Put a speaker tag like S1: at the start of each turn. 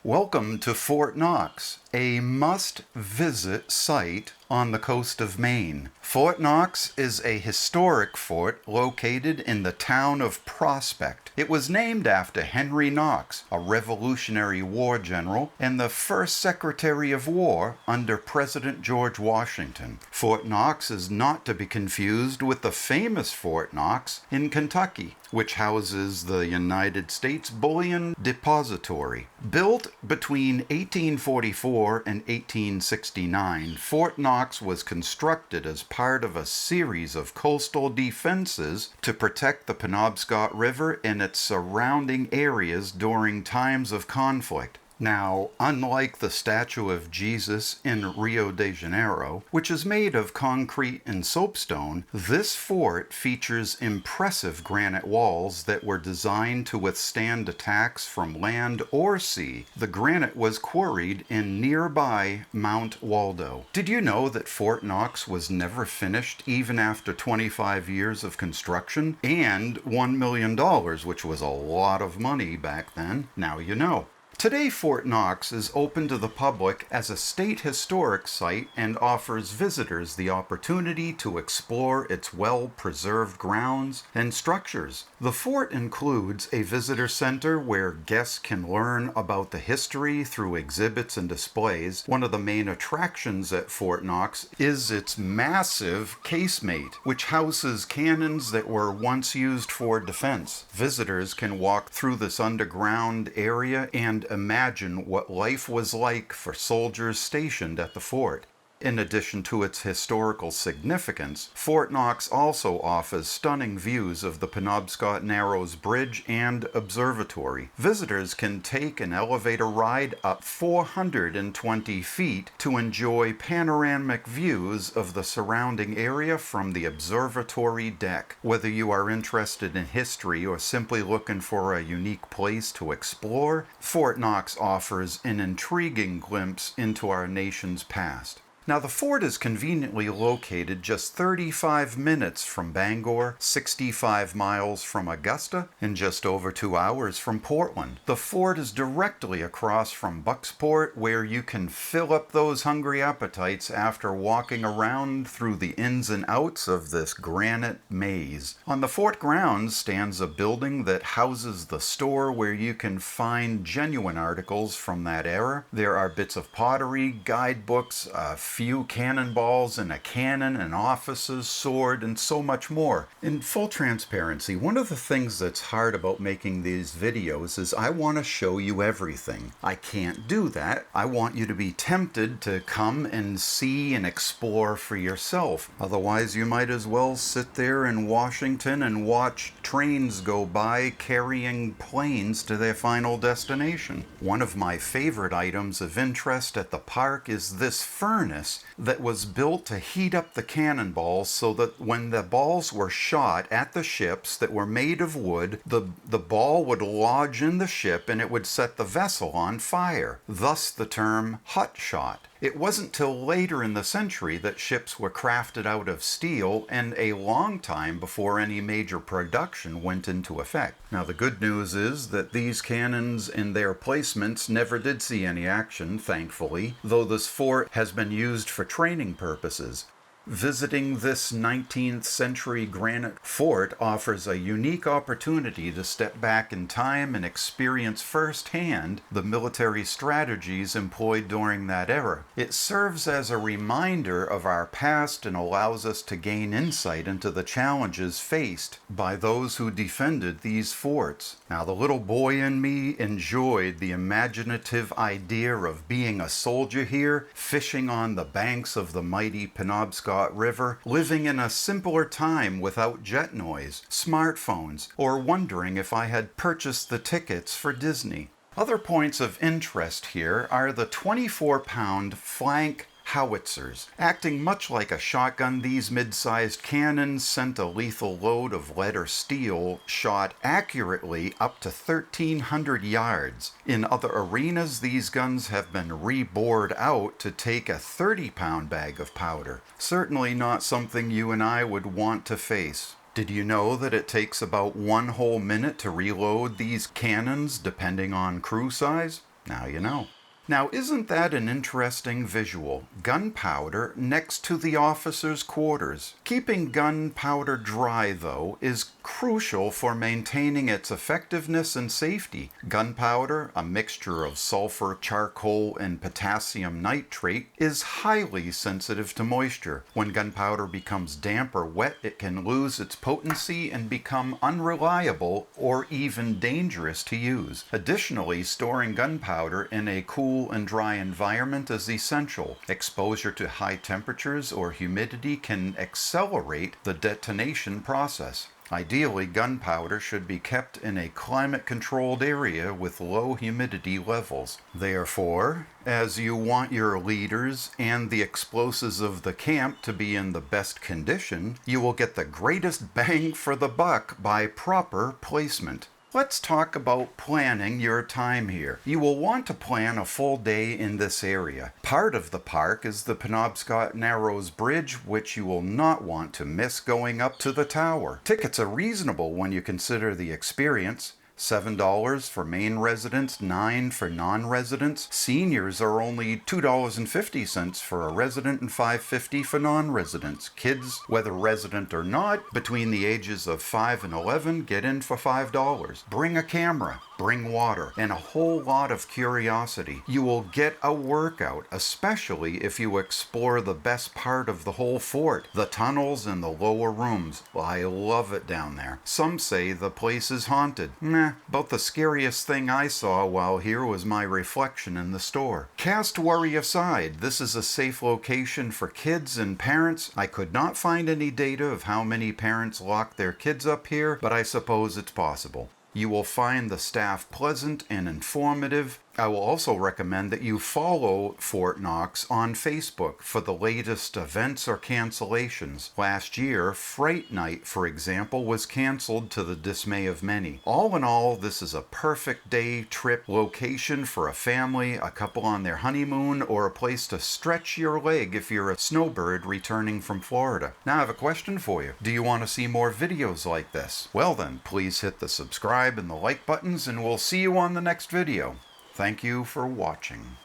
S1: Welcome to Fort Knox, a must-visit site on the coast of Maine. Fort Knox is a historic fort located in the town of Prospect. It was named after Henry Knox, a Revolutionary War general and the first Secretary of War under President George Washington. Fort Knox is not to be confused with the famous Fort Knox in Kentucky, which houses the United States Bullion Depository. Built between 1844 and 1869, Fort Knox was constructed as part of a series of coastal defenses to protect the Penobscot River and its surrounding areas during times of conflict. Now, unlike the statue of Jesus in Rio de Janeiro, which is made of concrete and soapstone, this fort features impressive granite walls that were designed to withstand attacks from land or sea. The granite was quarried in nearby Mount Waldo. Did you know that Fort Knox was never finished even after 25 years of construction? And $1 million, which was a lot of money back then. Now you know. Today, Fort Knox is open to the public as a state historic site and offers visitors the opportunity to explore its well-preserved grounds and structures. The fort includes a visitor center where guests can learn about the history through exhibits and displays. One of the main attractions at Fort Knox is its massive casemate, which houses cannons that were once used for defense. Visitors can walk through this underground area and imagine what life was like for soldiers stationed at the fort. In addition to its historical significance, Fort Knox also offers stunning views of the Penobscot Narrows Bridge and Observatory. Visitors can take an elevator ride up 420 feet to enjoy panoramic views of the surrounding area from the observatory deck. Whether you are interested in history or simply looking for a unique place to explore, Fort Knox offers an intriguing glimpse into our nation's past. Now, the fort is conveniently located just 35 minutes from Bangor, 65 miles from Augusta, and just over 2 hours from Portland. The fort is directly across from Bucksport, where you can fill up those hungry appetites after walking around through the ins and outs of this granite maze. On the fort grounds stands a building that houses the store where you can find genuine articles from that era. There are bits of pottery, guidebooks, few cannonballs and a cannon, an officer's sword, and so much more. In full transparency, one of the things that's hard about making these videos is I want to show you everything. I can't do that. I want you to be tempted to come and see and explore for yourself. Otherwise, you might as well sit there in Washington and watch trains go by carrying planes to their final destination. One of my favorite items of interest at the park is this furnace that was built to heat up the cannonballs so that when the balls were shot at the ships that were made of wood, the ball would lodge in the ship and it would set the vessel on fire. Thus the term hot shot. It wasn't till later in the century that ships were crafted out of steel, and a long time before any major production went into effect. Now, the good news is that these cannons and their placements never did see any action, thankfully, though this fort has been used for training purposes. Visiting this 19th century granite fort offers a unique opportunity to step back in time and experience firsthand the military strategies employed during that era. It serves as a reminder of our past and allows us to gain insight into the challenges faced by those who defended these forts. Now, the little boy in me enjoyed the imaginative idea of being a soldier here, fishing on the banks of the mighty Penobscot River, living in a simpler time without jet noise, smartphones, or wondering if I had purchased the tickets for Disney. Other points of interest here are the 24-pound flank Howitzers. Acting much like a shotgun, these mid-sized cannons sent a lethal load of lead or steel shot accurately up to 1,300 yards. In other arenas, these guns have been rebored out to take a 30-pound bag of powder. Certainly not something you and I would want to face. Did you know that it takes about 1 whole minute to reload these cannons depending on crew size? Now you know. Now, isn't that an interesting visual? Gunpowder next to the officers' quarters. Keeping gunpowder dry, though, is crucial for maintaining its effectiveness and safety. Gunpowder, a mixture of sulfur, charcoal, and potassium nitrate, is highly sensitive to moisture. When gunpowder becomes damp or wet, it can lose its potency and become unreliable or even dangerous to use. Additionally, storing gunpowder in a cool and dry environment is essential. Exposure to high temperatures or humidity can accelerate the detonation process. Ideally, gunpowder should be kept in a climate-controlled area with low humidity levels. Therefore, as you want your leaders and the explosives of the camp to be in the best condition, you will get the greatest bang for the buck by proper placement. Let's talk about planning your time here. You will want to plan a full day in this area. Part of the park is the Penobscot Narrows Bridge, which you will not want to miss going up to the tower. Tickets are reasonable when you consider the experience. $7 for Maine residents, $9 for non-residents. Seniors are only $2.50 for a resident and $5.50 for non-residents. Kids, whether resident or not, between the ages of 5 and 11, get in for $5. Bring a camera, bring water, and a whole lot of curiosity. You will get a workout, especially if you explore the best part of the whole fort, the tunnels and the lower rooms. I love it down there. Some say the place is haunted. About the scariest thing I saw while here was my reflection in the store. Cast worry aside, this is a safe location for kids and parents. I could not find any data of how many parents lock their kids up here, but I suppose it's possible. You will find the staff pleasant and informative. I will also recommend that you follow Fort Knox on Facebook for the latest events or cancellations. Last year, Fright Night, for example, was canceled to the dismay of many. All in all, this is a perfect day trip location for a family, a couple on their honeymoon, or a place to stretch your leg if you're a snowbird returning from Florida. Now I have a question for you. Do you want to see more videos like this? Well then, please hit the subscribe and the like buttons, and we'll see you on the next video. Thank you for watching.